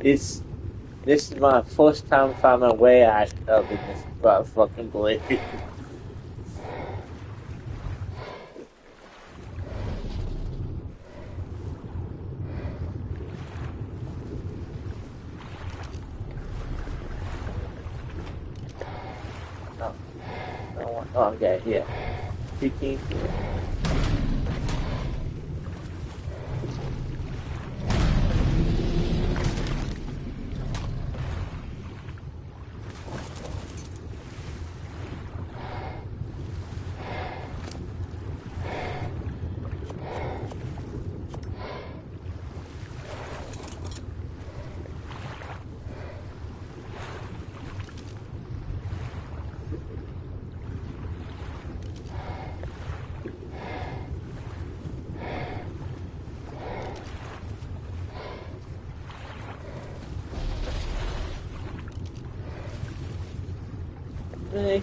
It's this is my first time finding my way out of this fucking place. No, no, oh, okay, here. 15. Hey.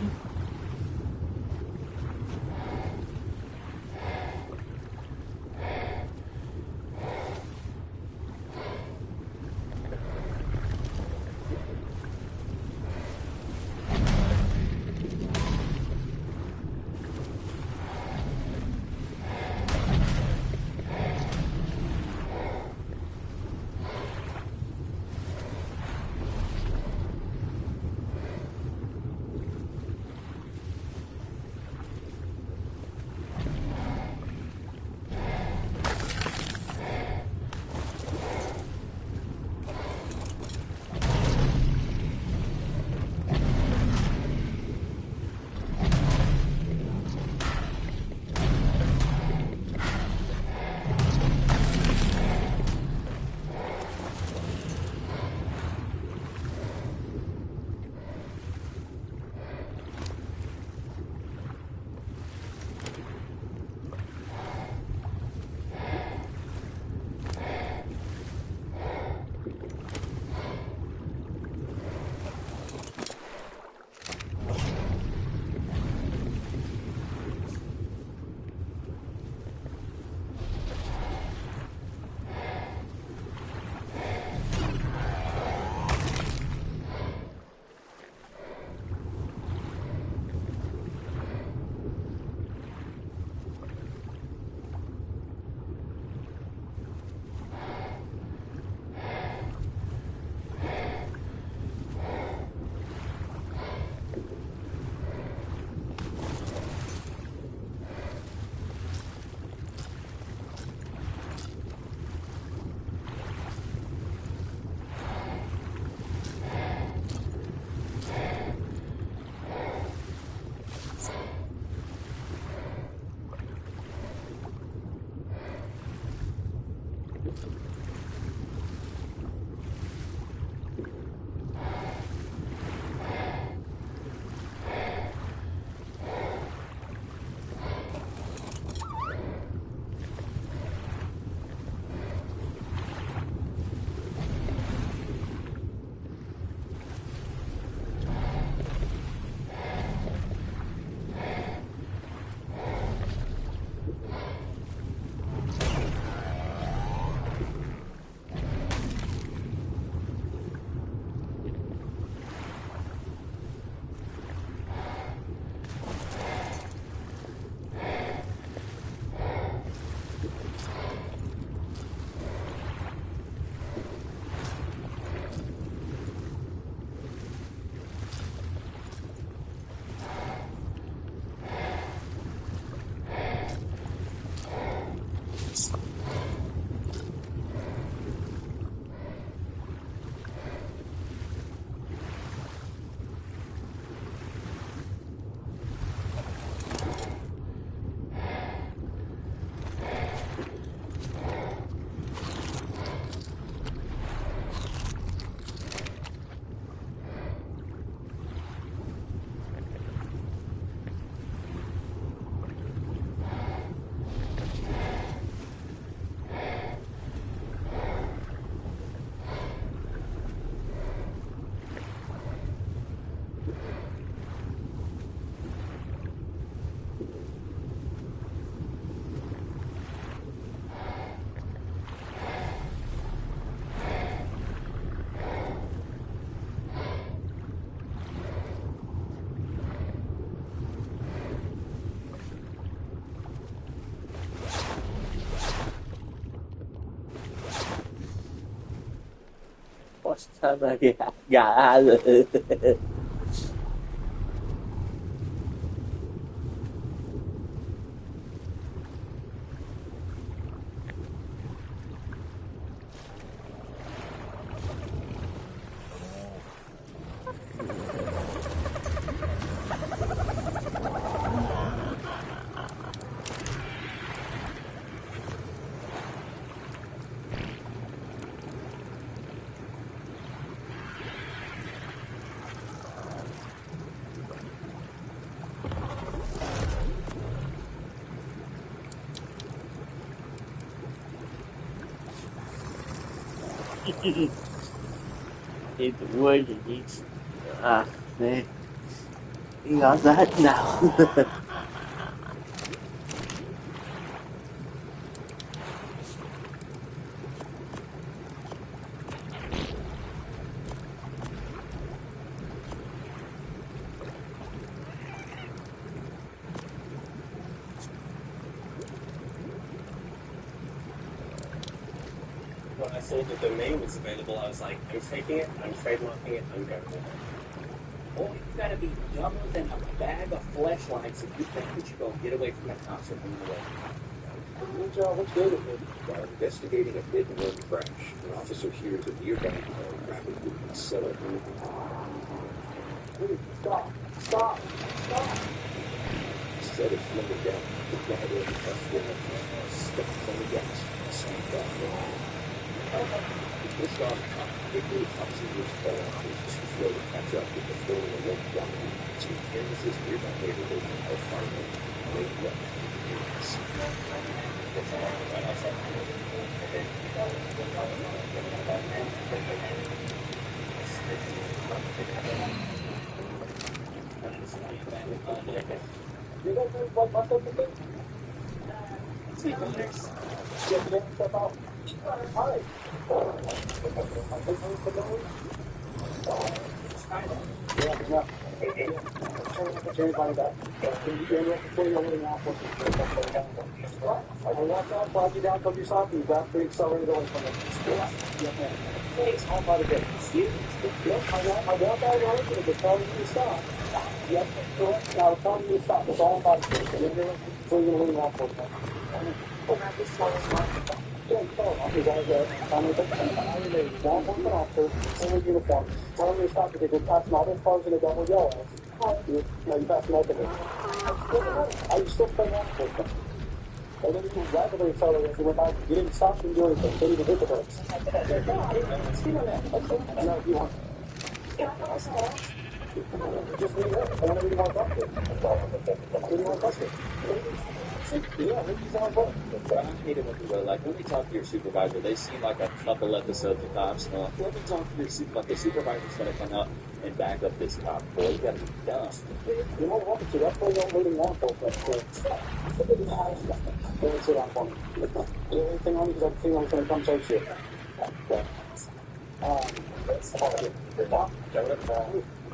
time I got out of it. Need the wood, he needs. Man. He got that now. When I saw the domain was available, I was like, I'm taking it, I'm trademarking it, I'm going for it. Boy, you gotta be dumber than a bag of flashlights if you think that you're going to get away from that concert and run away. Good job, what's good with it? While investigating a hit-and-run crash, an officer hears a nearby car rapidly settle. Stop! Stop! Stop! Instead of slowing down, the driver of the bus stepped on the gas and slammed off. This dog quickly hops in his car and is too slow to catch up with the flow of the lake down. So he carries his nearby neighborhood of farmland way left in the right outside. You guys know what bus up the thing? Sweet leaders. You have to step out. Hi. Yeah. Everybody back. Can you get up before you're holding out for I walked out, followed you down, told you something, you got the accelerator away from it. Yes, ma'am. Thanks, all by the day. Yep, I walked out of it, it's telling you to stop. Yep, correct. Now it's telling you to stop. It's all about the day. You're going to lean out for it. Yeah, you tell them. He's always there. I'm going to take a law enforcement officer, full uniform. Tell him to stop because you're passing all those cars in a double yellow. You're passing open. Are you still playing law enforcement? And then you rapidly accelerated. You went back. You didn't stop and do anything. You didn't even hit the brakes. No, you want. Just leave it. I want to read more about it. Read more about it. Yeah, maybe he's on board. I hate it when people are like, let me talk to your supervisor. They seem like a couple episodes of cops. No, let me talk to your supervisor. The supervisor's going to come up and back up this cop. Boy, you got to be dumb. You know what? That's why you don't really want those. Don't sit down for me. Anything on you because I think I'm going to come chase you.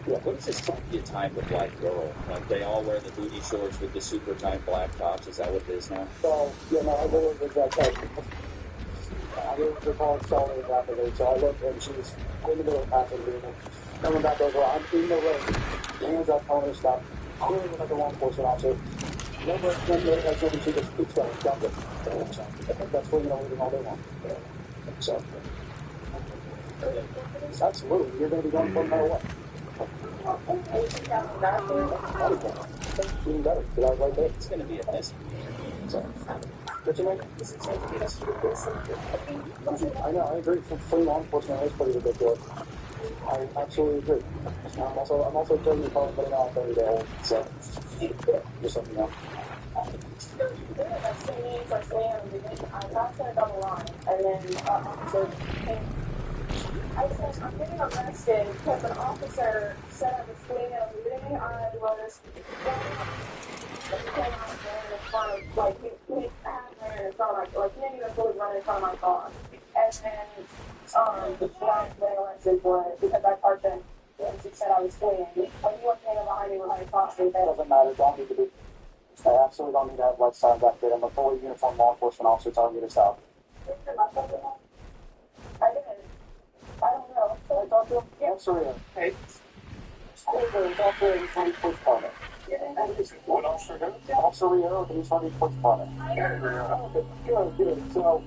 Yeah, what is this funky time with Valguero? Like they all wear the booty shorts with the super tight black tops. Is that what it is now? So, yeah, no, I really was that type. I didn't recall installing it rapidly, so I looked and she's in the middle of passing me. Coming back over, I'm in the road. Hands up, telling her to stop. Clearly like a law enforcement officer. Never has something she just keeps going, dump it. That's what leaving all day long. So, absolutely, you're going to be going for no matter what. Even better, because I was right there. It's going to be a mess. So, what you mean? I know, I agree. Free law enforcement is pretty ridiculous. I absolutely agree. I'm also 30 years old, but now I'm 30 days old. So, just something you know. I got to a double line, and then I said, I'm getting arrested because an officer said I was fleeing illegal. I was running in front of, like, he ran in front of my, like, he didn't even fully run in front of my car. And then, I was getting arrested for it because I parked in, and she said I was fleeing. When you were standing behind me with my car, it doesn't matter, don't need to be. I absolutely don't need to have lights signs back there. I'm a fully uniformed law enforcement officer telling you to stop. I did. don't know. I talked to him. Yeah, surreal. Hey. He's out there in the police department. What officer who? Officer Rio, the East Hardy Police Department. Good. So,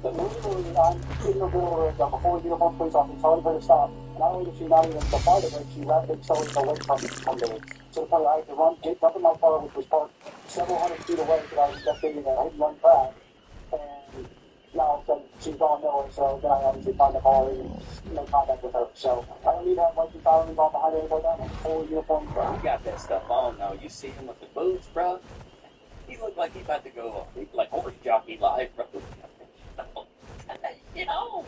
literally, I'm in the middle of a fully uniformed police officer telling her to stop. Not only did she not even apply the brake, she rapidly accelerated away from me. To the point I had to jump in my car, which was parked several hundred feet away because I was investigating a hit and run crash. And now she's gone nowhere, so then I obviously find the car and make contact with her. So I don't need to have like the firing involved behind it or down. I'm fully uniformed. You got that stuff on, though. You see him with the boots, bro? He looked like he about to go like horse jockey live, bro. You know,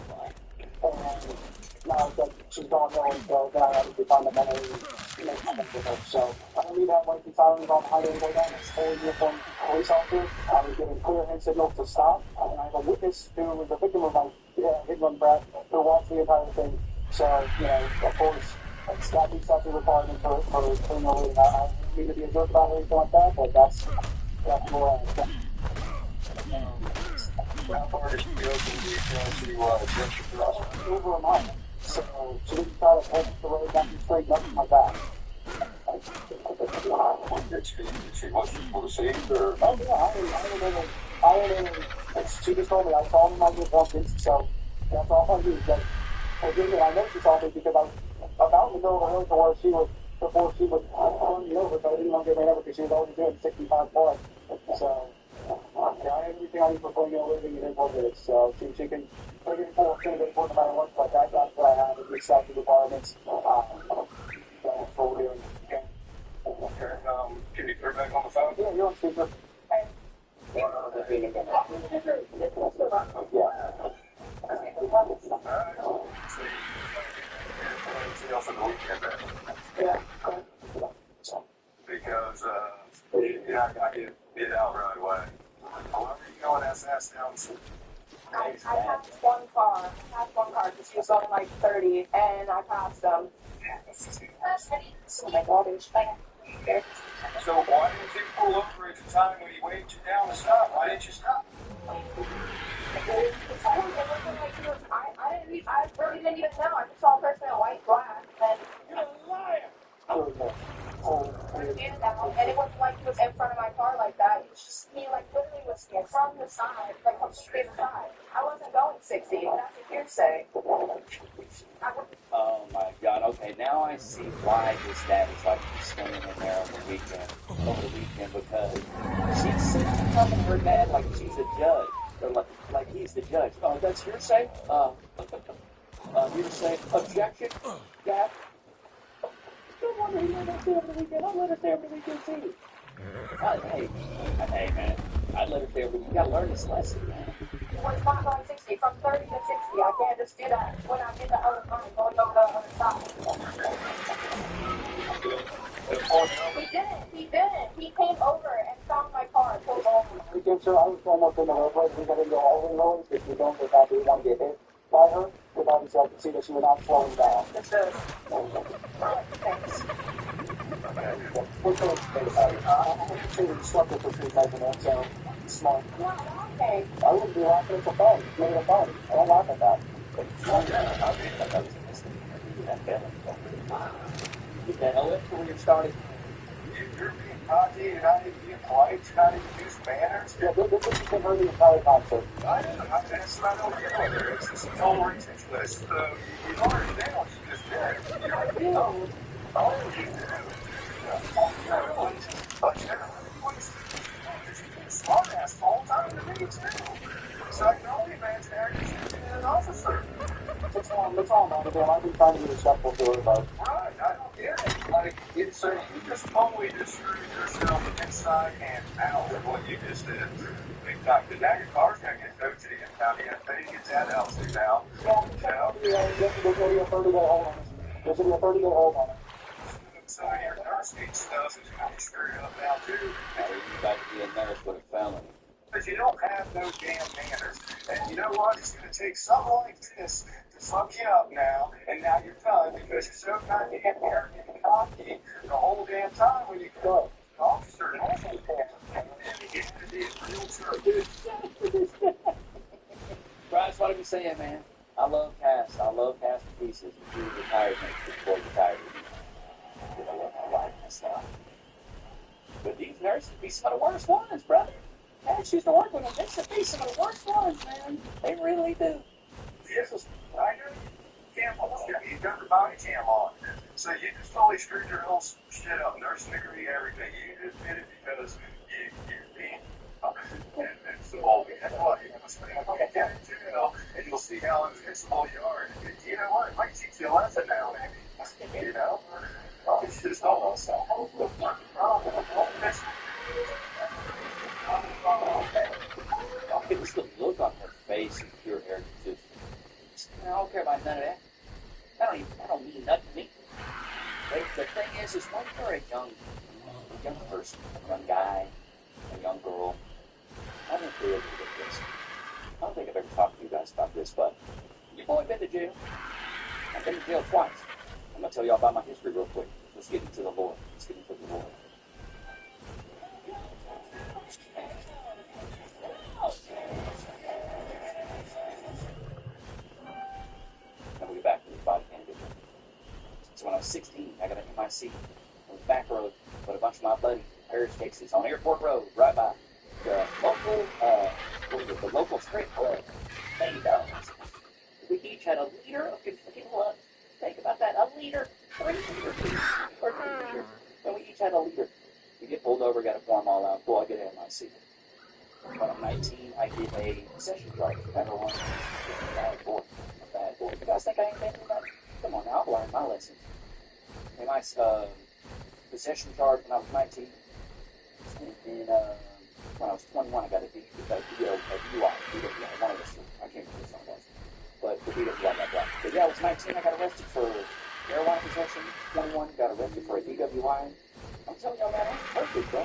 now that she's gone nowhere, so then I obviously find the money and make contact with her. So I don't need to have like the firing involved behind it or down. I'm fully uniformed police officer. I was given clear hand signals to stop. And I have a witness who was a victim of my hit and run crash who watched the entire thing. So, of course, that meets out the requirement for criminal leading. I don't mean to be a jerk about it or anything like that, but that's where I am. How far did you go from the to over a mile. So she didn't try to hold the road down the straight, nothing like that. She wants people to see or? Oh, yeah, I don't know. She just told me I saw him in my uniform, so that's all I do. I know she saw me because I was about in the middle of the road to where she was, before she was run me over, but I didn't want to get ran over because she was already doing 65 plus. So, I have everything I need for putting in a living in what it is. So, she can put it in full extent of it no matter what, but that's what I have. It meets out the requirements. That's what we're doing. Okay. Can you turn back on the phone? Yeah, you're on speaker. Hey. Yeah. Because, I get out right away. However, you know what SS sounds. I passed one car because she was going like 30, and I passed them. Oh my God, So why didn't you pull over at the time when he waved you down to stop? Why didn't you stop? I really didn't even know. I just saw a person in white glass, and You're a liar. and it wasn't like he was in front of my car like that. It was just, he like literally was from the side, like from straight side. I wasn't going 60. That's a hearsay. oh my God. Okay, now I see why his dad is like swinging in there over the weekend because she's talking to her dad like she's a judge. Or like he's the judge. Oh, that's hearsay? Hearsay. Objection? Dad? Don't wonder he let us stay over the weekend. I'll let her stay over the weekend too. Hey, man. I'd let her stay over. You gotta learn this lesson, man. Well, it's not going 60. From 30 to 60, I can't just do that when I'm in the other car going over the other side. He didn't. He came over and stopped my car and pulled over. I was almost in the roadway. We got into all the roads if you don't get that, you want to get hit by her. But obviously, I could see that she was not slowing down. This is. Thanks. I think slept with her 3 times a night, so it's smart. Wow, okay. I wouldn't be laughing at the phone. Give it a phone. I don't laugh at that. Get the hell into where you're starting. You're being cocky, you're not even being polite, you're not even using manners. Yeah, this has been her the entire concert. I know, that's what I don't get whether it's this whole ridiculous. You don't understand what you just did. You know, all you do. Smart ass the whole time to me too. So I can only imagine how you're being an officer. That's all, man. I've been trying to be respectful to her about. Right, I don't get it. Like, you just totally destroyed yourself inside and out with what you just did. Big time. Because now your car's going to get towed to you. Now you got to get that out too now. Yeah, there's going to be a 30-day hold on it. There's going to be a 30-day hold on it. So your nurse needs stuff is going to be screwed up now too. Now you're about to be a nurse with a felony. But you don't have no damn manners. And you know what? It's going to take something like this to fuck you up now. And now you're done because you're so goddamn arrogant and cocky the whole damn time when you go. The officer and also Bryce, what are you saying, man? I love Cass. I love Cass to pieces. She was retired before retired. I love my wife and stuff. But these nurses be some of the worst ones, brother. Man, she used to work with them. They should be some of the worst ones, man. They really do. This was right. You've got your body cam on. So you just totally screwed your whole shit up. Nurse degree, everything. You just did it because you're being and so that's why you must get down in jail and you'll see how it's all you are. And you know what? It might teach you a lesson now, maybe. You know? It's just almost It was the look on her face of pure arrogance. I don't care about none of that. I don't mean nothing to me. The thing is when you're a young person, a young guy, a young girl, I don't feel able to get this. I don't think I've ever talked to you guys about this, but your boy been to jail. I've been to jail twice. I'm going to tell y'all about my history real quick. Let's get into the Lord. Let's get into the Lord. Now we get back to this body cam video. So when I was 16, I got an MIC on the back road with a bunch of my buddies in Paris, Texas, on Airport Road, right by the local, the local strip club, $80. We each had a liter of Kentucky blood. Think about that, a liter, 3 liters, or 2 liters. And we each had a liter. We get pulled over, got to pour them all out. Boy, I get an MIC. When I'm 19, I get a possession charge. Number one, a bad boy. A bad boy. You guys think I ain't been through that? Come on now, I've learned my lessons. And my possession charge when I was 19. And when I was 21, I got a DUI. One of those two. I can't remember which one it was. But the DUI got black. But yeah, I was 19, I got arrested for marijuana possession. 21, got arrested for a DWI. I'm telling y'all, man, I'm perfect, bro.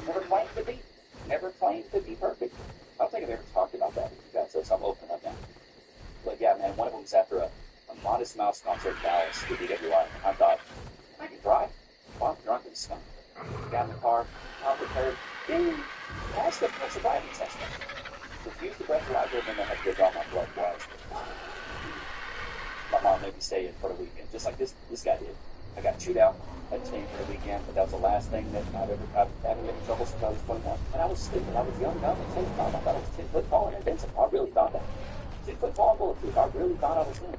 Never claimed to be. Never claimed to be perfect. I don't think I've ever talked about that with you guys, so I'm open up now. But yeah, man, one of them was after a Modest Mouse concert in Dallas, the DWI. I thought, I can drive. Well, I'm drunk and skunk. Got in the car, I'm prepared. Dude, passed the sobriety test. Refused the breathalyzer, and then I had to go draw my blood twice. My mom made me stay in for the weekend, just like this guy did. I got chewed out at staying for the weekend, but that was the last thing that I've had any trouble since I was 21. And I was stupid. I was young, dumb, and 10 I thought I was 10 foot tall and invincible. I really thought that. 10 foot tall and bulletproof. I really thought I was him.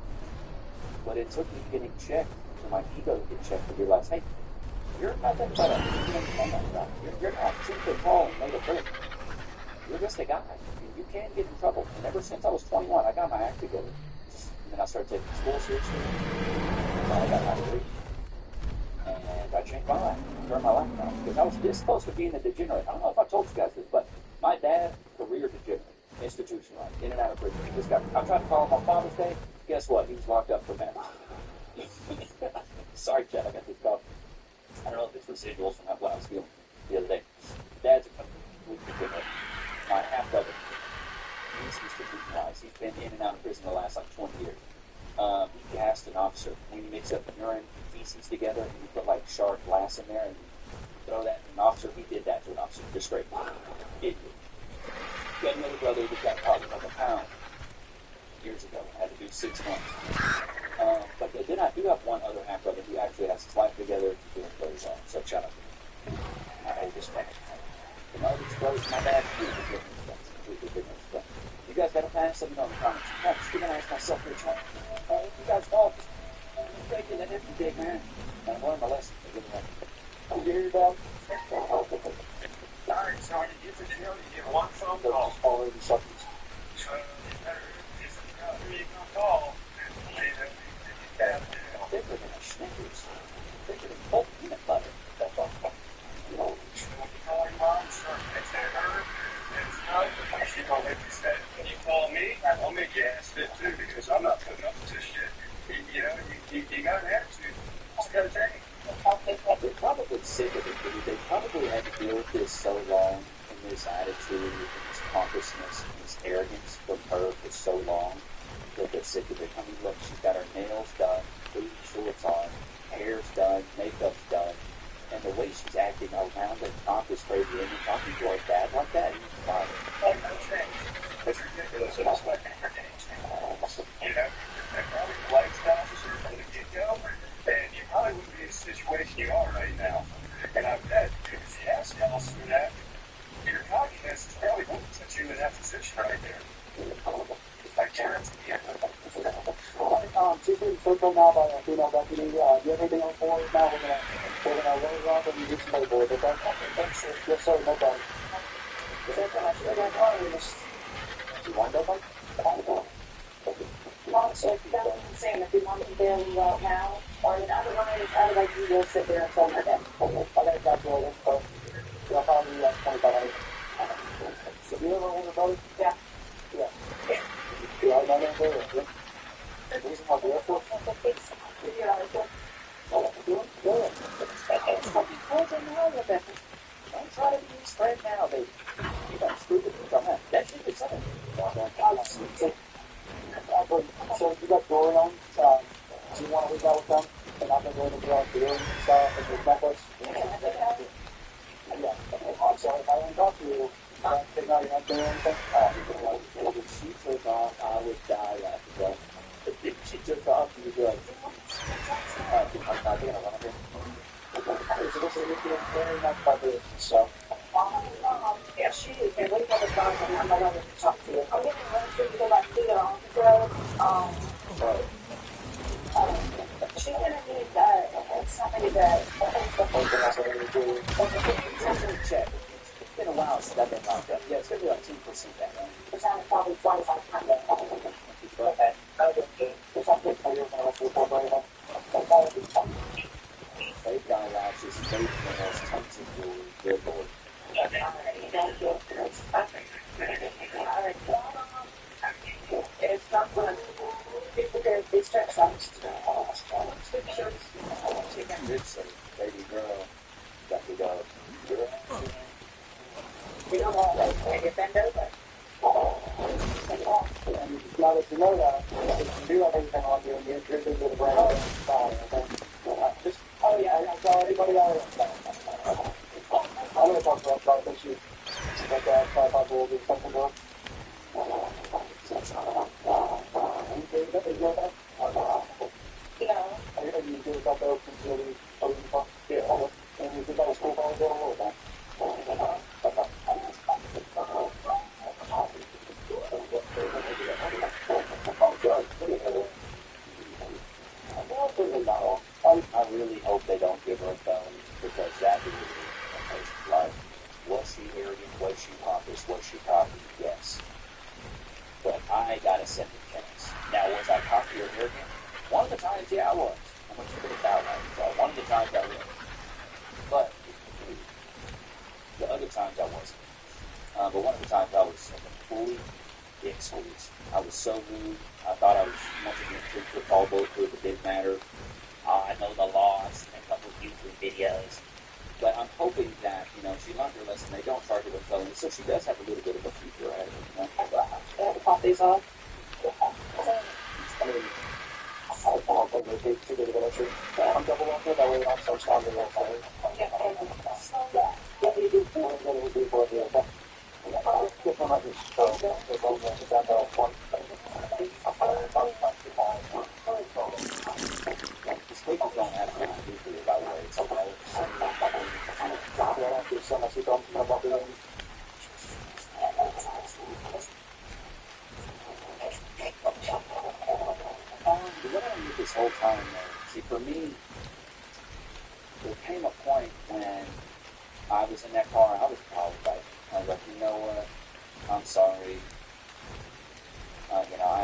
But it took me getting checked for my ego to get checked to realize, hey, you're not that tall. You're not 10 foot tall and made of brick. You're just a guy. You can get in trouble. And ever since I was 21, I got my act together. And then I started taking school seriously. And I got my degree. And I changed my life. Turned my life around. Because I was this close to being a degenerate. I don't know if I told you guys this, but my dad, career degenerate. Institutionalized. In and out of prison. This guy, I tried to call him on Father's Day. Guess what? He was locked up for that. Sorry, Chad, I got this call. I don't know if it's residuals from what I was feeling the other day. Dad's a complete degenerate. My half brother. He's institutionalized. He's been in and out of prison the last 20 years. He gassed an officer. When you mix up urine and feces together and you put sharp glass in there and you throw that in an officer, he did that to an officer. Just straight. Idiot. Got another brother that got caught with a pound years ago. Had to do 6 months. But then I do have one other half brother who actually has his life together to do it very well. So shout out to him. I oldest brother. And my oldest brother, my dad, completely different stuff. You guys got a pass? Let me know in the comments. I'm just going to ask myself here, Trump. You guys all just taking that empty dick, man. And I learned my lesson. You hear about? Alright, so when you get to jail, you get one phone call. Already something. So you better, who you gonna call? Thicker than a Snickers. Thicker than cold peanut butter. That's all. You know, when you call your mom, start texting her, it's not, she gonna let you say, when you call me, I'll make you ass fit too, because I'm not putting up with this shit. You know, you got an attitude. It's gotta take. They're probably sick of it, because they probably had to deal with this so long, and this attitude, and this pompousness, and this arrogance from her for so long, that they're sick of it. I mean, look, she's got her nails done, booty shorts on, hair's done, makeup's done, and the way she's acting around her pompous, crazy, and talking to her dad like that, he's fine. Oh, no change. It's ridiculous. It's like female deputy. Do you have anything on board now? We're gonna roll it off and you get some paperwork, okay? Thanks, sir. Yes, sir. No problem. Is that I should have gone and just you wind up like So if you don't say if you want to bail you out now, or otherwise you will sit there until my day. I gotta calculate it, but you'll probably 2,500. So do you ever hold a brother? Yeah. Yeah. Yeah, I know that very well. The reason why the Air Force It's fucking cold in the hell with that. Don't try to be his friend now, baby. You got stupid. Come on. That shit is something. So you got jewelry on. Do you want to leave out with them? And I'm going to be on the earrings and stuff and your necklace. Yeah. I'm sorry if I didn't talk to you. Take out your neck or anything. If she took off, I would die laughing, bro. If she took off, you would be like, I'm not going to run here. So this is very much about this. So. Yeah, she is. And what about the dog? I'm not going to talk to you. I'm getting ready to go back to the office. She's going to need that. Somebody that. Check. It's been a while since I've been locked up. Yeah, it's going to be like 2% that, right? It's probably 2,500. Okay. Fake eyelashes, fake nails, tons of jewelry. Good lord. It's not fun. People get these checks out. Chicken rich, so baby girl, got to go. We don't want to get bent over. And now that you know that, if you do have anything on you, you're into the brand, okay? Just, oh yeah, I saw anybody out there. I'm going to talk to that guy, but you, that guy, I will do something to him. No. And you do it out there, yeah, and you did that school ball, go a little bit. I really hope they don't give her a felony because that would be like, was she arrogant? Was she pompous? Was she cocky? Yes. But I got a second chance. Now, was I cocky or arrogant? One of the times, yeah, I was. I'm going to put it that way. So one of the times I was. But the other times I wasn't. But one of the times I was fully dick squeezed. I was so rude. I thought I was once again treated all bulletproof. It didn't matter. I know the law. I've seen a couple of YouTube videos. But I'm hoping that, she learned her lesson. They don't charge her with felony. So she does have a little bit of a future ahead of her. I have to pop these off. I mean, I'll take the tape to the military. I'm double up there, that way I'm so strong in that side. Yeah, you do 4 and then we do 4 here, okay? Get them at this show. They're both going to that one. These people don't have to do for you, by the way. It's okay. Yeah, there's so much you don't know about the What I did this whole time, though, see, for me, there came a point when I was in that car, I was apologizing. I was like, you know what, I'm sorry. I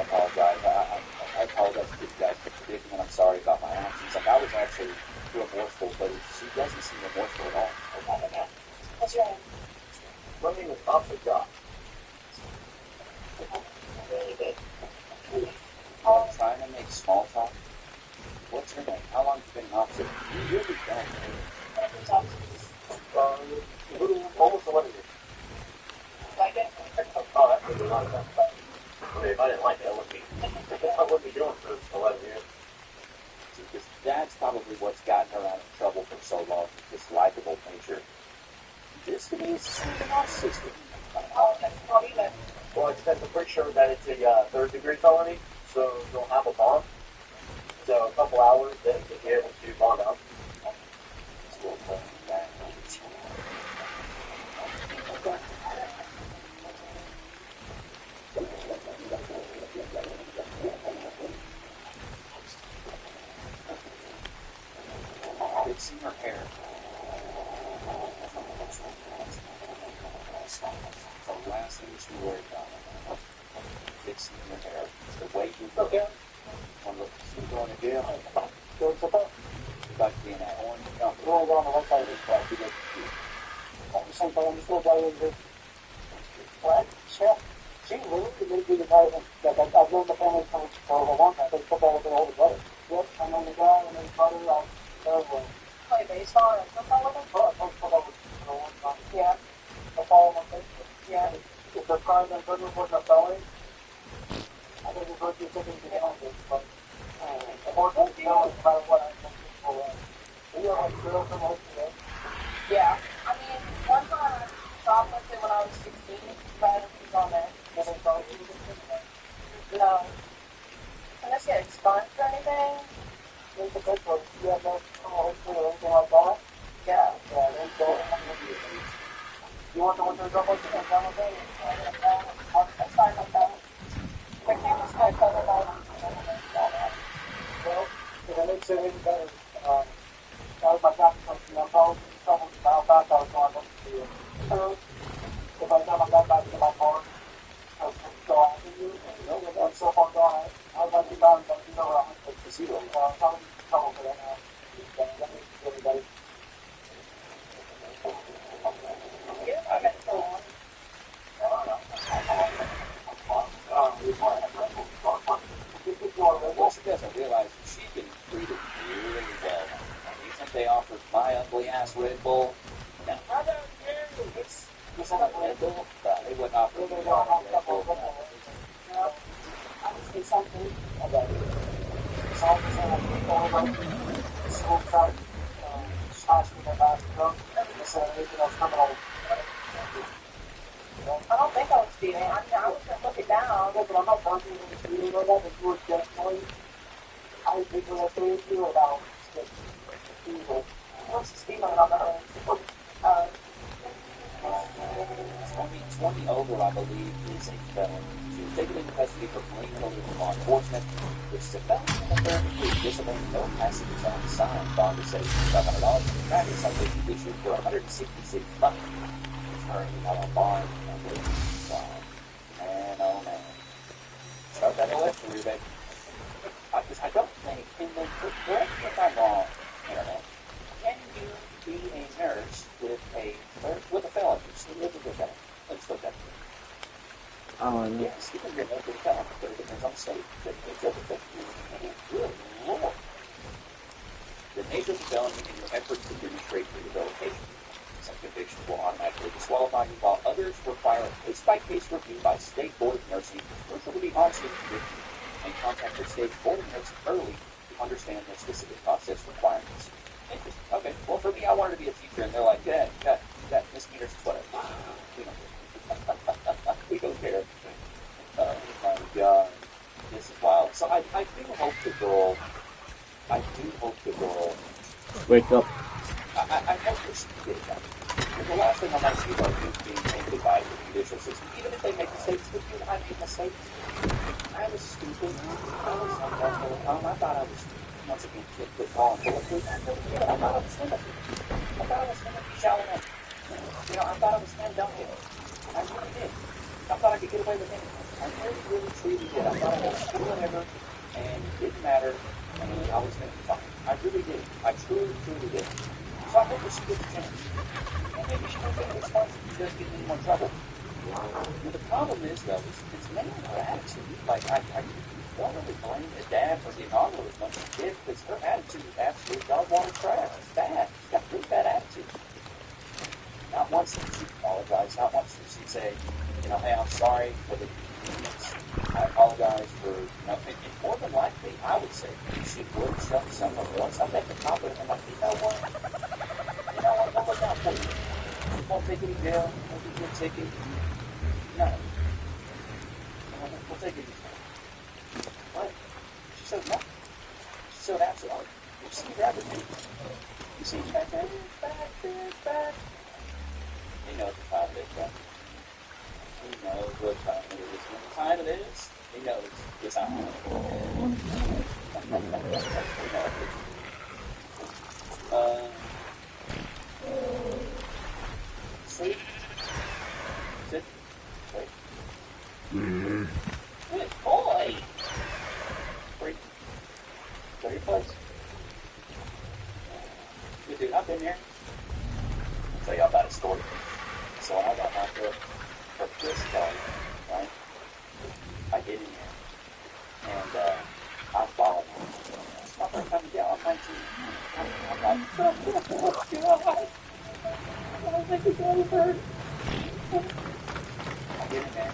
apologize. I apologize to you guys for predicting, and I'm sorry about my actions. Like, I was actually remorseful, but she doesn't seem remorseful at all. What's your name? My name is Officer Jock. I'm trying to make small talk. What's your name? How long have you been an officer? You really don't. Almost 11 years. Like it? Oh, that's a lot of time. I mean, if I didn't like it, I wouldn't be doing it for 11 years. Because that's probably what's gotten her out of trouble for so long, this likable nature. This to me is something narcissistic. Oh, okay. Well, you know. Well, I just have to make sure that it's a third-degree felony, so you'll have a bond. So a couple hours, then you'll be able to bond up. fixing her hair. The last thing she worried about. Fixing her hair. The way you look at when she's going to jail. She's like being that orange jump. We're all on the right side of this class. You get same thing. This little guy is what? Chef. She really be the guy that I've known the family for a long time. They football with their older brother. Yep, I know the guy and his brother. Play baseball or football with him? Oh, I played football with him for a long time. Yeah. I follow him on Facebook. Yeah. If the crime that Goodwin wasn't a felony, I think it's worth you taking to get on this, but more than no matter what I think people you know, like girls from most today. Yeah. I mean, one time I shoplifted when I was 16, but he's on there. No. Unless you get expunged or anything. There's a good one. You have no history or anything like that? Yeah. Yeah, there's no. You want the one to drop on the camera thing? That's fine like that. The camera's kind of covered by them. Well, if it makes it any better, that was my captain question. I'm probably in trouble with how fast I was going up to you. So by the time I got back to my car, I was still after you, and you know, I'm so far gone. I was like, you know, I'm going to see them. I'm probably in trouble for that now. That makes it everybody. Yeah, I got so on. What she doesn't realize is she's been treated really well. You think they offered my ugly ass Red Bull? No. I don't care. It's not Red Bull. They wouldn't offer me Red Bull. No. I would say something about it. It's all the school truck, shots with their last drunk, instead of anything else criminal. I don't think I was speeding. I mean, I was going to look it down. Yeah, but I'm not bumping into speeding like that. If you were definitely, I was thinking that they feel about speed. What's the speed limit on the road? 20 over, I believe, is a felony. She was taken into custody for fleeing over to law enforcement, which is a felony and a fair include discipline, no passengers on the sign. Bond is $7,500. The practice, I think, issued for 166 bucks. Currently not on bond. Man, oh man. Start that away for you, baby. I don't think, correct me if I'm wrong, Internet, can you be a nurse with a felony? Just look at that. Let's look at it. Yes, you can be a nurse with a felony, but it depends on the state. Good Lord. The nature of the felony in your efforts to demonstrate rehabilitation. Some convictions will automatically disqualify you, while others require a case-by-case review by State Board of Nursing. It's crucial to be honest with conviction and contact the State Board of Nursing early to understand their specific process requirements. Interesting. Okay. Well, for me, I wanted to be a teacher, and they're like, yeah, misdemeanors is whatever. We don't care. Oh my God, this is wild. So I do hope the girl. Wake up. I hope that she did that. Because the last thing I want to see about is being tainted by the judicial system. Even if they make mistakes with you, I made mistakes. I was stupid. I was uncomfortable. I thought I was, once again, quit calling bulletproof. I thought I was Timothy. I thought I was Timothy Chalamet. You know, I thought I was Ken Duncan. I really did. I thought I could get away with anything. I really, truly did. I thought I was whatever, and it didn't matter, and I was going to be fine. I really did. I truly, truly did. So I hope that she gets a chance. And maybe she won't get a response if she does get in any more trouble. And the problem is, though, it's mainly her attitude. Like, I don't really blame the dad for getting on with it when she did, because her attitude is absolute dog water trash. It's bad. She's got really bad attitude. Not once did she apologize. Not once did she say, you know, hey, I'm sorry for the inconvenience. I apologize for, you know, and more than likely, I would say, she would show someone once I met the cop and I'm like, you know what, we'll look out for you. You won't take any jail, won't give you a ticket. No. We'll take it easy. What? She said no. She said absolutely. You see that with me. You see back there, back. He knows what time it is, right? He knows what time it is. When the time it is, he knows the time. He knows. there, I'll tell y'all about a story. So when I got my book for Chris Kelly, right, I get in there, and I'm following him. It's my first time down. I'm 19. I'm like, oh, God. I think it's over. I get in there.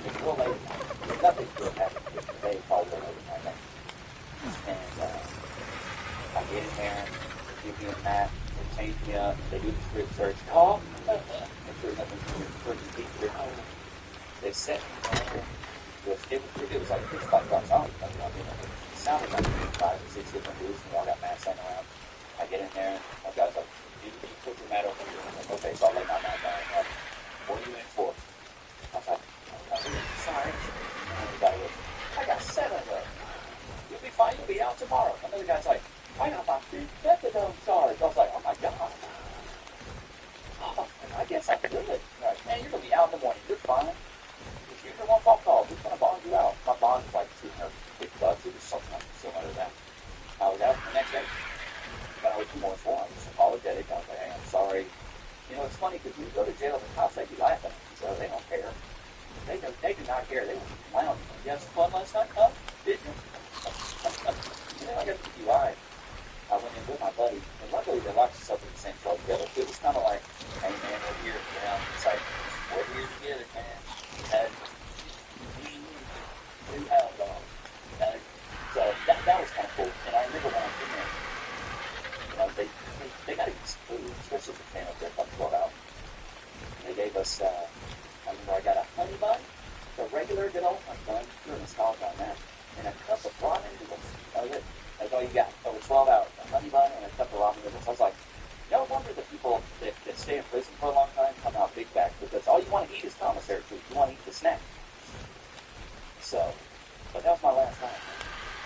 It's real late. There's nothing real happening. They probably went over my neck. And I get in there. They give me a map. They change me up. They do the script search. Call. Make sure nothing's freaking deep. They set me down. It was like 55 bucks. I don't even know. It sounded like 5 or 6 different dudes and all got masks hanging around. I get in there, and my guy's like, you put your mat over here. I'm like, okay, so I lay my mat down. Like, what are you in for? I was like, sorry. And the guy goes, I got 7 of them. You'll be fine, you'll be out tomorrow. Another guy's like, I got my big methadone charge. I was like, oh my God. Oh, I guess I could. Like, man, you're going to be out in the morning. You're fine. If you hear one phone call, we're going to bond you out. My bond was like $250. It was something similar to that. I was out the next day. But I was remorseful. I was apologetic. I was like, hey, I'm sorry. You know, it's funny because when you go to jail, the cops, they be laughing at you, so they don't care. They do not care. They will clown you. You have some fun last night? Huh? Did you? You know, I got a DUI. I went in with my buddy, and luckily they locked us up in the same cell together. It was kind of like, hey man, we're here, you know, it's like, we're here together, man. And we outlaw. So that was kind of cool. And I remember when I was in there, you know, they got to get some food, especially if the family up there about 12 hours. They gave us, I remember I got a honey bun, the regular good old honey bun, you're nostalgia on that, and a cup of ramen noodles. That was it. That's all you got. Over 12 hours. A honey bun and a cup of ramen noodles. I was like, no wonder the people that stay in prison for a long time come out big back, because all you want to eat is commissary food. You want to eat the snack. So, but that was my last time.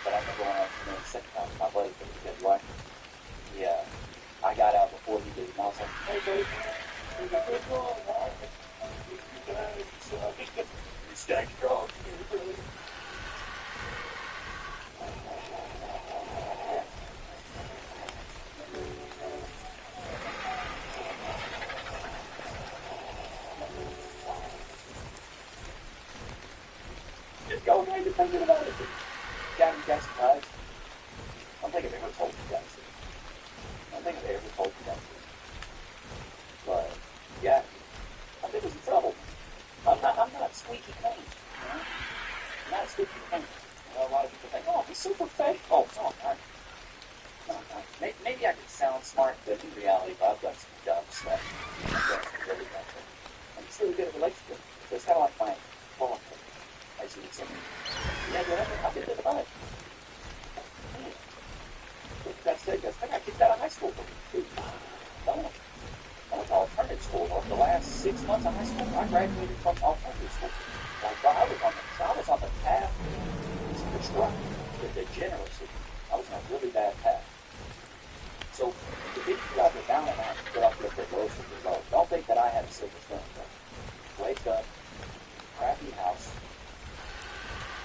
But I remember when I was in the second time, my buddy took a good life. Yeah, I got out before he did, and I was like, hey, buddy, you're a good boy, man. You stack strong. Just go ahead and think about it. You guys surprised? I don't think I've ever told you guys this. I don't think I've ever told you guys this. But, yeah, I think it was in trouble. I'm not squeaky clean. You know? I'm not squeaky clean. You know, a lot of people think, oh, he's super fake. Oh, no, I'm not. No, I'm not. Maybe I can sound smart, but in reality, I've done some dumb stuff. I've done some really dumb stuff. I'm just really good at relationships. So it's kind of like my phone. I see what's in me. Yeah, whatever. I'll get to the bud. That's it. I got kicked out of high school for it. I went to alternative school. Over the last 6 months of high school, I graduated from alternative school. Like, I was on the path to destruction, to degeneracy. I was on a really bad path. So, the big you guys are down and out, get off your grocery results. Don't think that I had a silver spoon. Wake up, crappy house,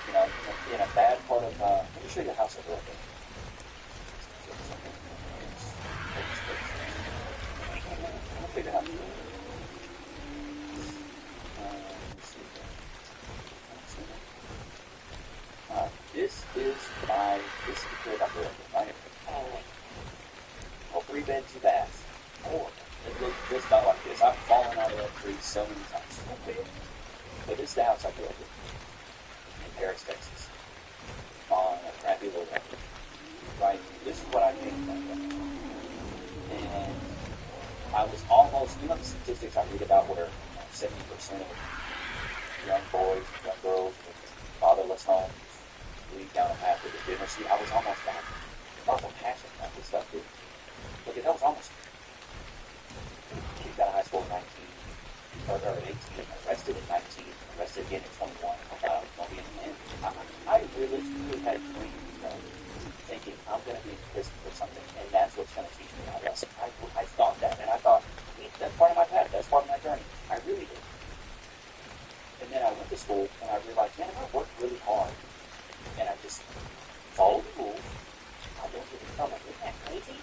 you know, in a bad part of, let me show you the house I grew up in. I'll figure it out. This is the crib I grew up in, right? Oh, 3 bed, 2 baths. Oh, it looked just about like this. I've fallen out of that tree so many times. But this is the house I grew up in Paris, Texas, on a crappy little road. Right? This is what I came from. And I was almost, you know, the statistics I read about where 70% of young boys, young girls with fatherless homes leave down a path of degeneracy. I was almost back. I was passionate about this stuff, dude. Look, that was almost kicked out of high school at 19, or 18, arrested at 19, arrested again at 21. I thought I was going to be in the end. I realistically had dreams, you know, thinking I'm going to be in prison for something, and that's what's going to teach me my lesson. I thought that, and I thought, that's part of my path, that's part of my journey. I really did. And then I went to school, and I realized, man, I worked really hard, and I just followed the rules. I don't get in trouble. Isn't that crazy?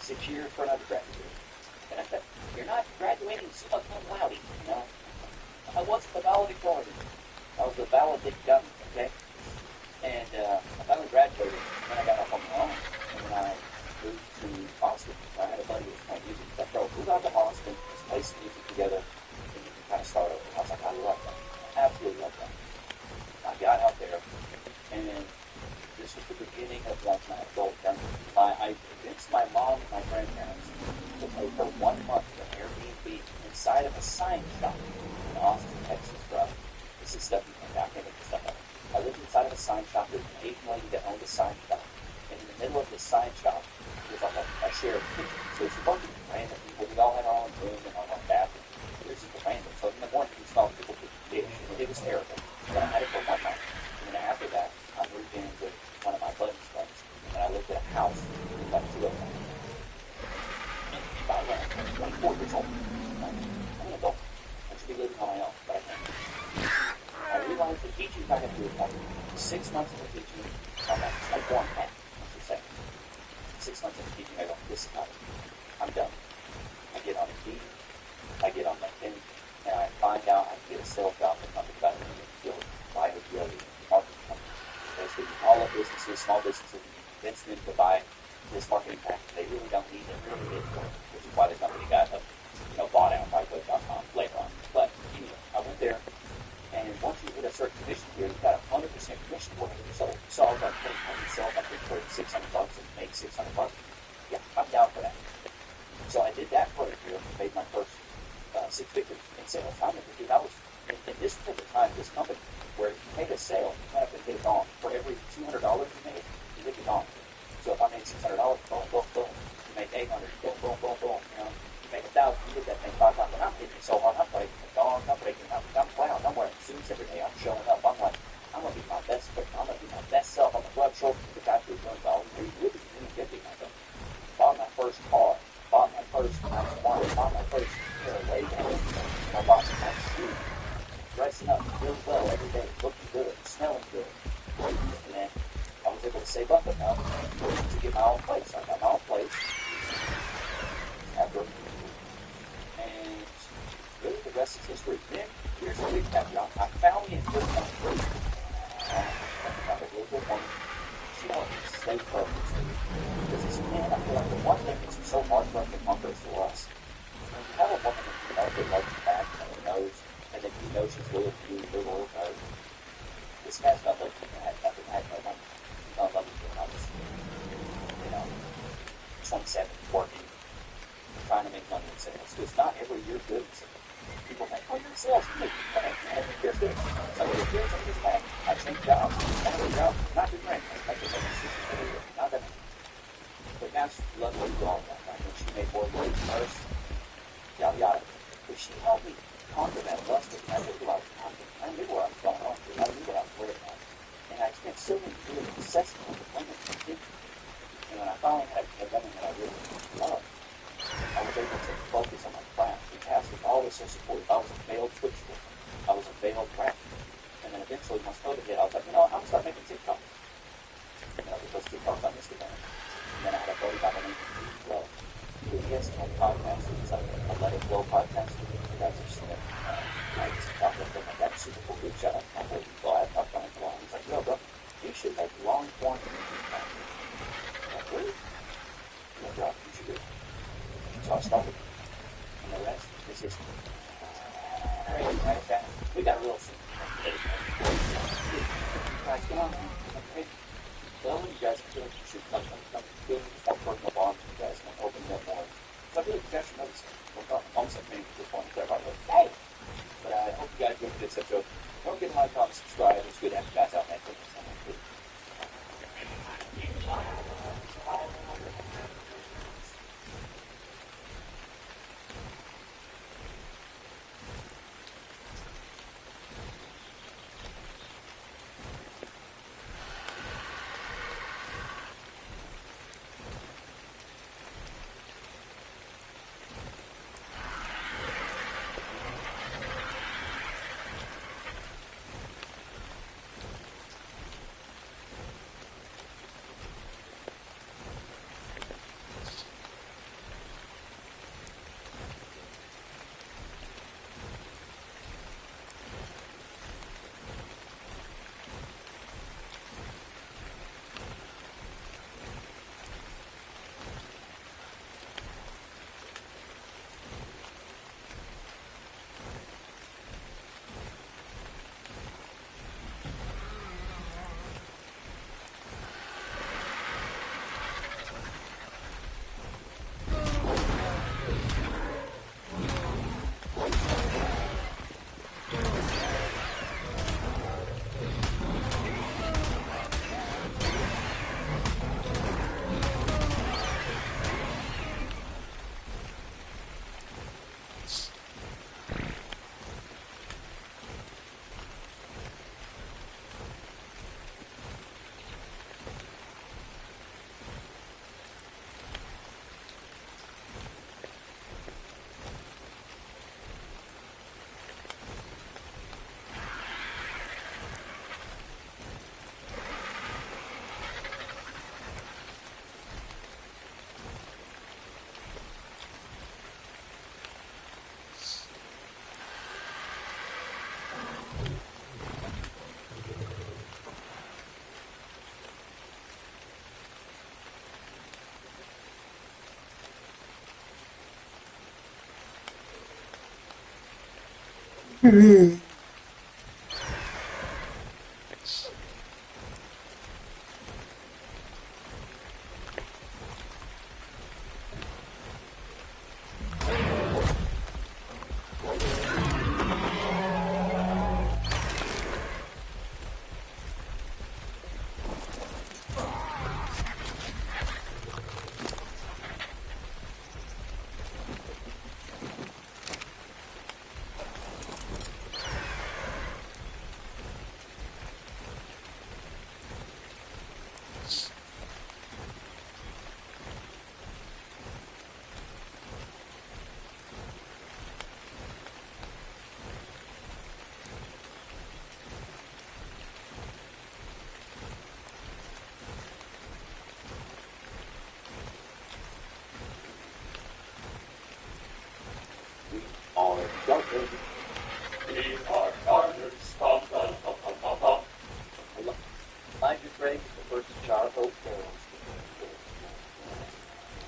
6 years for an undergraduate. You're not graduating summa cum laude, you know. I wasn't the valedictorian. I was the valedictorian, okay? And I finally graduated, and then I got off on my own, and then I moved to Austin. I had a buddy who was playing music. I said, bro, move out to Austin, let's play some music together, and you can kind of start over. I was like, I love that. I absolutely love that. I got out there, and this was the beginning of like my adult journey. I convinced my mom and my grandparents to pay for 1 month of an Airbnb inside of a sign shop in Austin, Texas, bro. This is stuff you can I can't make this stuff up. I lived inside of a sign shop with an Asian lady that owned a sign shop. And in the middle of the sign shop was like a shared kitchen. So it's a bunch of random people. We all had our own room and our own bathroom. It was just random. So in the morning, we saw people cook dish. And it was terrible. But I had it for 1 month. And then after that, I moved in with one of my buddy's friends. And I lived in a house with like 2 of them. And by then, I'm 24 years old. I'm an adult. I should be living on my own. But I can't. I realized the teaching I had to do was like 6 months into teaching, I'm like 24 and a half, I should say. 6 months into teaching, I go, this is not it. I'm done. I get on Indeed, I get on LinkedIn, and I find out I can get a sales job with a company that I need to buy a daily marketing company. Basically, all of businesses, small businesses, convince them to buy this marketing package. They really don't need it, really did for it, which is why the company got bought out by Web.com later on. But anyway, I went there. And once you hit a certain commission here, you got 100% commission for it. So I was like, hey, I can sell something for $600 and make $600. Yeah, I'm down for that. So I did that for a year, made my first 6 figures in sales. I remember, dude, and this was at the time, this company, where if you made a sale, you have to hit it on. For every $200 you made, you hit it on. So if I made $600, boom, boom, boom. You make $800, boom, boom, boom, boom. You know, you make $1,000, you hit that thing 5 times. And I'm hitting it so hard, I'm breaking the dog, I'm breaking, I'm proud, I'm wearing suits every day, I'm showing up. I'm like, I'm gonna be my best self. I'm gonna rub shoulders with the guy who's doing well. Really, get me myself. Bought my first car, bought my first nice wine, bought my first pair of Legos. I bought some nice shoes, dressing up real well every day, looking good, smelling good. And then I was able to save up enough to get my own place. I got my own place after a few years. And really the rest is history. Then here's a big caveat. I found me a good one. I found a real good woman. She helped me stay focused. Because as men, I feel like the one thing that's so hard for us to conquer is for us. When you have a woman that you know that loves you back and knows, and that you know she's loyal to you, you're loyal to her. This has nothing to do with nothing. I had no money. No money when I was, 27, working, trying to make money in sales. Because not every year good in sales. People think, oh, you're in sales, you make money. Every year's good. Some of the years, I'm just bad. I changed jobs. Some of the jobs, not good great. I make $60 a year. Not that much. But now she loved me all that. Right? When she made more money first, yada yada. But she helped me conquer that lust that I knew I was conquering. I knew where I was going on. I knew what I was worried about. And I spent so many years obsessing with women and people. And when I finally had a woman that I really loved, I was able to focus on my craft. The cast was always so supportive. I was a failed Twitch streamer. I was a failed rapper. And then eventually, once COVID hit, I was like, I'm going to start making TikToks. Because TikToks on Instagram. And then I had a buddy by the name of Flow. Who he has a podcast. It's like a Let It Flow podcast. You guys have seen it. I just talked with him. That's super cool. Good shout out. I'm really glad I've done it long. He's like, yo, bro, you should make long form YouTube content. I'm like, really? Yeah, bro, you should do it. So I started. And the rest is history. Crazy, right? We got a little something. Guys, come on, man. Okay. Well, you guys feel like you should come build more personal bonds with you guys and open them more. So I feel like you guys should notice it. We're almost at me just want to clarify that. Hey! But I hope you guys enjoyed this episode. Don't forget to like, comment, subscribe. It's good to have you guys out there. Nice. We are jumping. We are farmers. Bum, bum, bum, bum, bum, bum. Elijah Gregg is the first charcoal girls.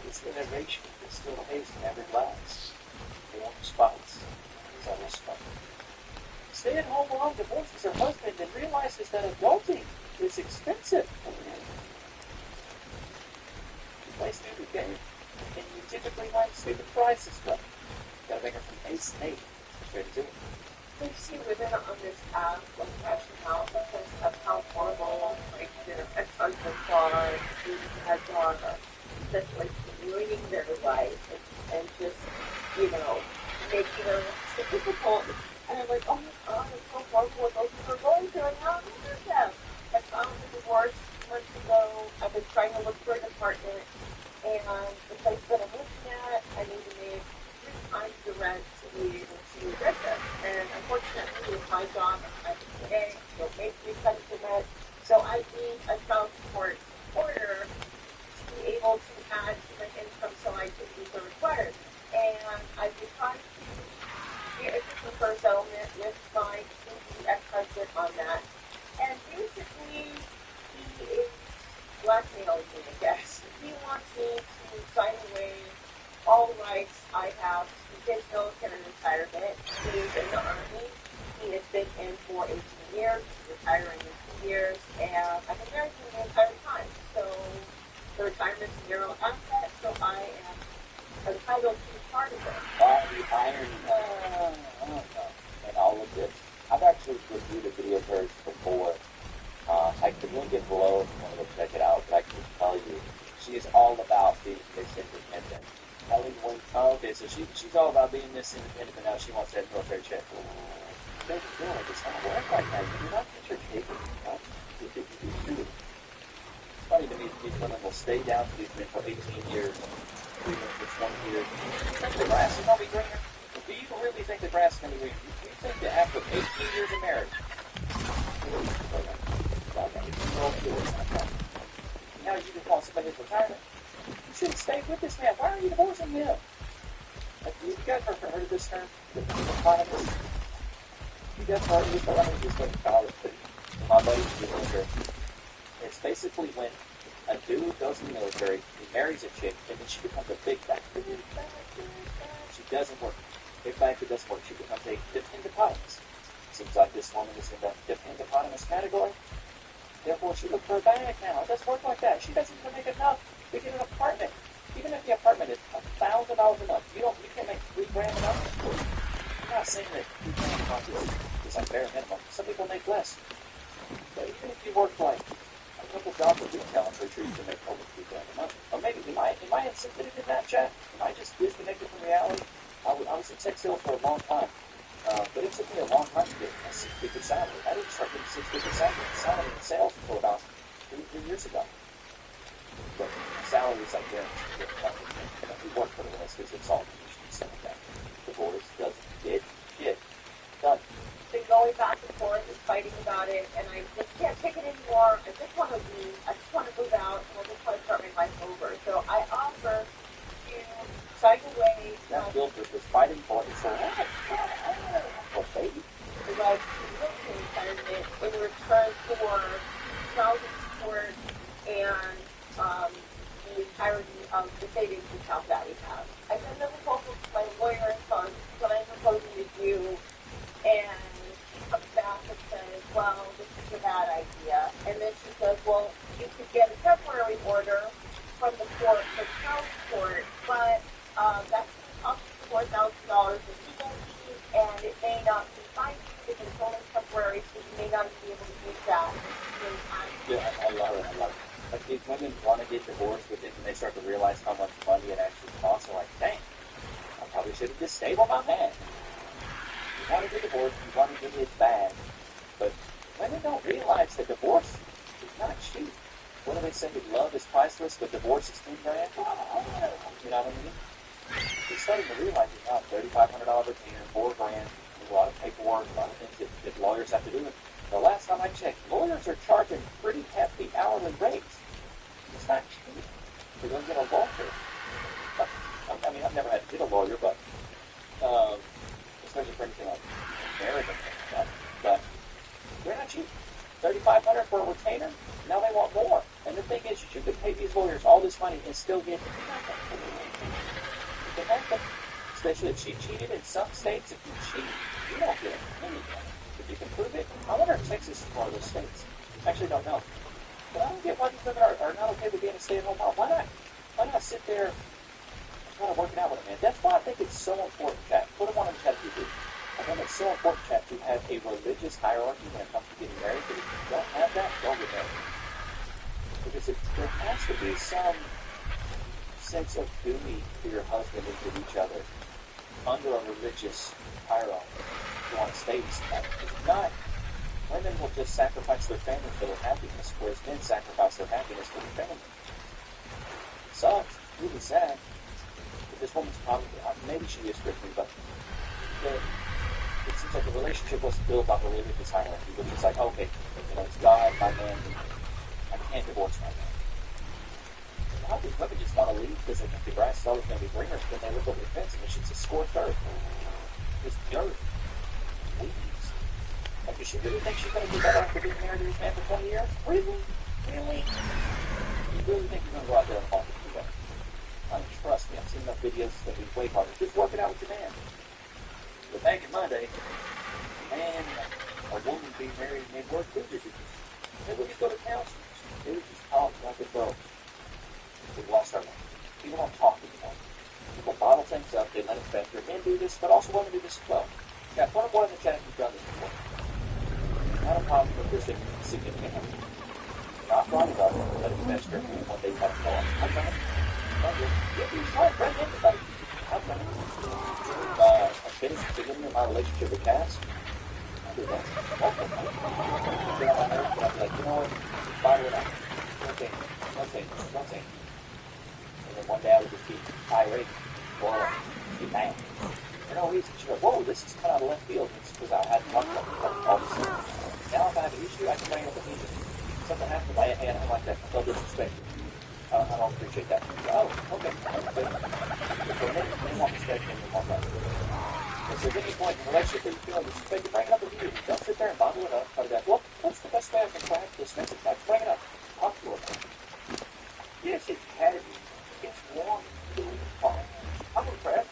This innovation is still haze in every glass. They want spots. Is that a spot? Stay-at-home mom divorces her husband and realizes that adulting is expensive. You play stupid game, and you typically like stupid prices, but gotta make her from ace and eight. Straight to it. They see women on this app like crashing out because of how horrible like their ex-husbands are, as are, just like ruining their life and just, you know, making them so difficult. And I'm like, oh my god, it's so horrible what those people are going through, and now look at them. I found a divorce months ago. I've been trying to look for an apartment, and the place that I'm looking at, I need to make 3 times the rent to be able to rent them. And unfortunately, with my job, I don't make 3 times the rent. So I need a child support order to be able to add to my income so I can meet the required. And I've been trying to get a for settlement with my ex-husband on that. And basically, he is blackmailing me, I guess. He wants me to sign away all rights I have to his military retirement. He's in the Army. He has been in for 18 years, retiring in 2 years, and I've been married to him the entire time. So the retirement's zero asset, so I am entitled to part of it. All the irony. I don't know. And all of this. I've actually reviewed a video of hers before. I could link it below if you want to go check it out, but I can tell you, she is all about being this independent. Kelly Wayne, okay, so she's all about being this independent, but now she wants that military check. Don't feel like it's not work like that. You do not get your cake and you know, it's funny to me that these women will stay down for these men for 18 years, even for 20 years. You think the grass is going to be greener? Do you really think the grass is going to be greener? Do you think that after 18 years of marriage, now you can call somebody his retirement. You should have stayed with this man. Why are you divorcing him? You guys ever heard of this term? The economist? You guys heard of this? I mean, just went to college, but my buddy's in the military. It's basically when a dude goes in the military, he marries a chick, and then she becomes a big back. She doesn't work. Big back, it doesn't work. She becomes a hippopotamus. Seems like this woman is in the hippopotamus category. Therefore, she looked for a bag now. It doesn't work like that. She doesn't even make enough to get an apartment. Even if the apartment is $1,000 a month, you can't make $3,000 a month. I'm not saying that $3,000 a month is like bare minimum. Some people make less. But even if you work like a couple jobs at retail, I'm pretty sure you can make over $3,000 a month. Or maybe am I insensitive in that chat? Am I just disconnected from reality? I was in tech sales for a long time. But it took me a long time to get a six-figure salary. I didn't start getting six-figure salary in sales until about 3 years ago. But salary is like guaranteed. We work for the rest because it's all commission and stuff like that. Divorce doesn't get done. Been going back and forth and fighting about it, and I just can't take it anymore. I just want to leave. I just want to move out, and I just want to start my life over. So I offer to sign away. That filter was fighting for it. So, baby. The right to military retirement in return for child support and the entirety of the savings account that we have. I sent the proposal to my lawyer and son, what I'm proposing to do, And she comes back and says, well, this is a bad idea. And then she says, well, you could get a temporary order from the court for child support, but that's going to cost you $4,000 in legal fees, and it may not be fine if it's only temporary, so you may not be able to use that in time. Yeah, I love it. I love it. Like, if women want to get divorced with it and they start to realize how much money it actually costs, they're like, dang, I probably should have just stayed on my man. You want to get divorced, you want to get it bad, but women don't realize that divorce is not cheap. What do they say? Love is priceless, but divorce is $10,000. You know what I mean? You're starting to realize it's not $3,500 retainer, $4,000, a lot of paperwork, a lot of things that lawyers have to do. The last time I checked, lawyers are charging pretty hefty hourly rates. It's not cheap. You're going to get a lawyer. I mean, I've never had to get a lawyer, but especially for anything like marriage and stuff. But they're not cheap. $3,500 for a retainer. Now they want more. And the thing is, you could pay these lawyers all this money and still get nothing. You can have them, especially if she cheated. In some states, if you cheat, you don't get anything. If you can prove it, I wonder if Texas is one of those states. I actually don't know. But I don't get why these women are not okay with being a stay-at-home mom. Why not sit there and try to work it out with a man? That's why I think it's so important, chat. Put them on in chat TV. I think it's so important, chat, to have a religious hierarchy when it comes to getting married. Because if you don't have that, don't get married. Because there has to be some sense of duty to your husband and to each other under a religious hierarchy. You want to stay with somebody. If not, women will just sacrifice their family for their happiness, whereas men sacrifice their happiness for their family. It sucks. It's really sad. But this woman's probably, maybe she is Christian, but it seems like the relationship was built off a religious hierarchy, which is like, okay, it's God, my man, I can't divorce my man. A lot of these women just want to leave because they think the grass is always going to be greener, then they look over the fence and it's just a scorched earth. It's dirt. Weeds. Like, does she really think she's going to do better after being married to this man for 20 years? Really? Really? You really think you're going to go out there and walk it together? I mean, trust me, I've seen enough videos that be way harder. Just work it out with your man. But back in my day, a man or a woman being married and they'd work with you. They would just go to counselors. They would just talk like adults. We've lost our mind. People don't talk anymore. People bottle things up, they let it fester. Men do this, but also women do this as well. Yeah, one of one in the chat who's done this before. Not a problem with this significant number. Not brought it up, let it fester, and one day cut it off. I've done it. You're trying to bring everybody. I've done it. I've been at the beginning of my relationship with Cass. I do that. Multiple times. I've been on my nerves, but I'll be like, you know what? Bottle it up. Don't say. And then one day I would just be irate, or be mad. For no reason. She goes, whoa, this is kind of out of left field. It's because I hadn't talked about it all this time. Now if I have an issue, I can bring it up immediately. Something happens, hey, I don't like that. Don't disrespect you. I don't appreciate that. Oh, okay. Good. So men want respect and men want that. If there's any point in the relationship that you feel like disrespect, you bring it up immediately. Don't sit there and bottle it up. Try to go, well, what's the best way I can try to dismiss it? Like, bring it up. Talk to her. Yes, it's heavy. It's wrong. I'm impressed.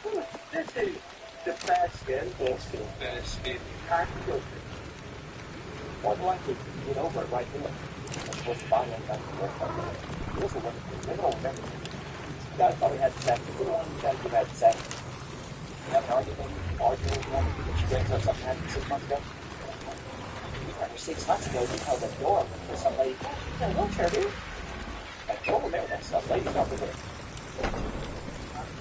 This is the fast skin. Time to go through. More than likely, get over it right there. That's what's the body and that's the work part of it. Those are women. They don't remember. You guys probably had sex. Who the one you guys who had sex? You have an argument with a woman because she brings up something that happened 6 months ago? You remember 6 months ago, you held that door open for some lady. She's in a wheelchair, dude. Like, don't remember that stuff. Ladies don't forget.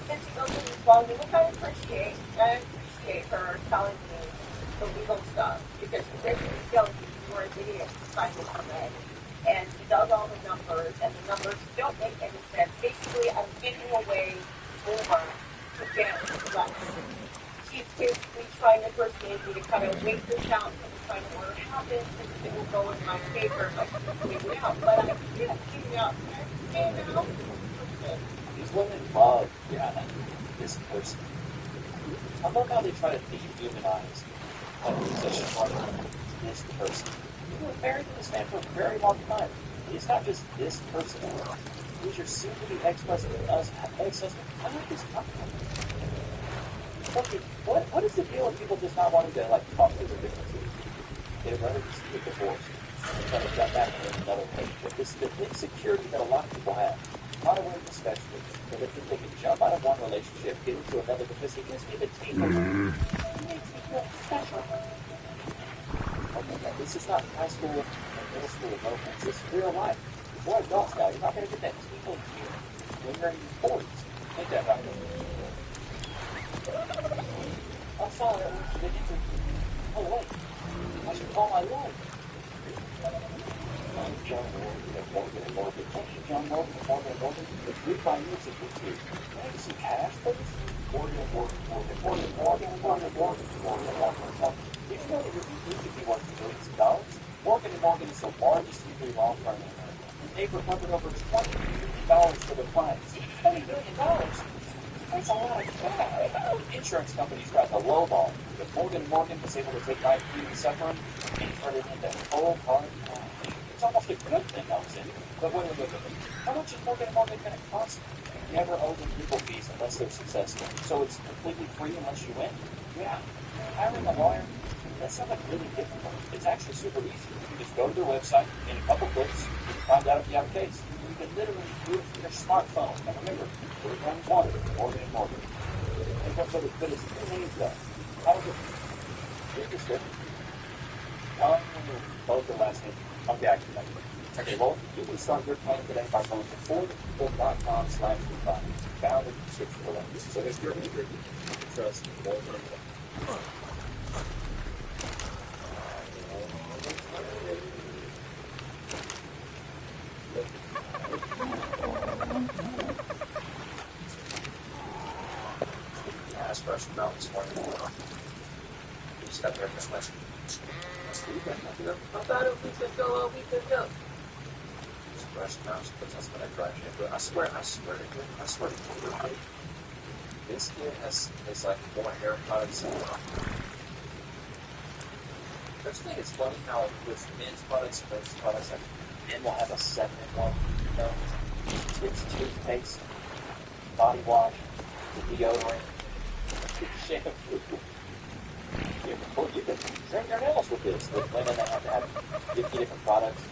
And she goes in this long, which I appreciate her telling me the legal stuff, because she basically tells me you were an idiot trying to come in. And she does all the numbers, and the numbers don't make any sense. Basically, I'm giving away more to get less. She's basically trying to persuade me to kind of wait this out and trying to what happens, and it will go in my favor if I can figure it out. But I can't figure out. These women love this person. I love how they try to dehumanize a position like this person. You were married to this man for a very long time. He's not just this person. He's your soon-to-be ex-husband. Ex-husband. I like this couple. What is the deal with people just not wanting to like talk to their differences? They'd rather just get divorced and try to jump back into another relationship. This is the insecurity that a lot of people have. A lot of women especially. That if they can jump out of one relationship, get into another because it gives me the tingle. It makes me feel special. Okay, now, this is not high school and middle school romance. This is real life. We're adults now. You're not going to get that tingle when you're in your 40s. Think that about it. I saw that they get to, oh wait, I should call my lawyer. I'm John Morgan of Morgan and Morgan. Thank you, John Morgan of Morgan and Morgan. It's refinancing with you. Can I get some cash, please? Morgan and Morgan, Morgan, Morgan, Morgan, Morgan, Morgan, Morgan, Morgan, Morgan. Did you know that your BP could be worth millions of dollars? Morgan and Morgan is the largest usually law firm in America. They've recovered over $20 million for their clients. $20 million? That's a lot of cash. Insurance companies got the low ball, but Morgan & Morgan was able to take my pain and suffering and turn it into whole hard cash. It's almost a good thing I was in. But wait. How much is Morgan & Morgan going to cost? You never owe them legal fees unless they're successful. So it's completely free unless you win? Yeah. Hiring a lawyer, that sounds like really difficult. It's actually super easy. You just go to their website, in a couple clicks, you can find out if you have a case. You can literally do it from your smartphone. And remember, we're going to want it, Morgan & Morgan. And but it's 2 names though. How is it? Interesting. Both the last name. Okay, I can remember. Okay, well, you can start your plan today by going to affordable.com/refi. Found in the description below. So if you're eager, you can trust Morgan & Morgan. Fresh milk this morning. You just got breakfast last week. I thought it was just go a week ago. It's fresh milk, but that's what I drive in. But I swear to you, this kid has like more hair products. Don't you think it's funny how with men's products and women's products, like men will have a segment one, you know, it's toothpaste, body wash, deodorant. Shampoo. You can drink your nails with this. With women that have to have 50 different products.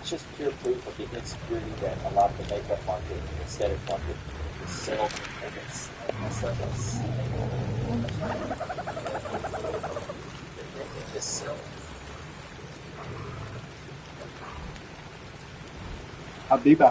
It's just pure proof of the insecurity that a lot of the makeup market, aesthetic market, is selling. It's like a they just sell. Habiba.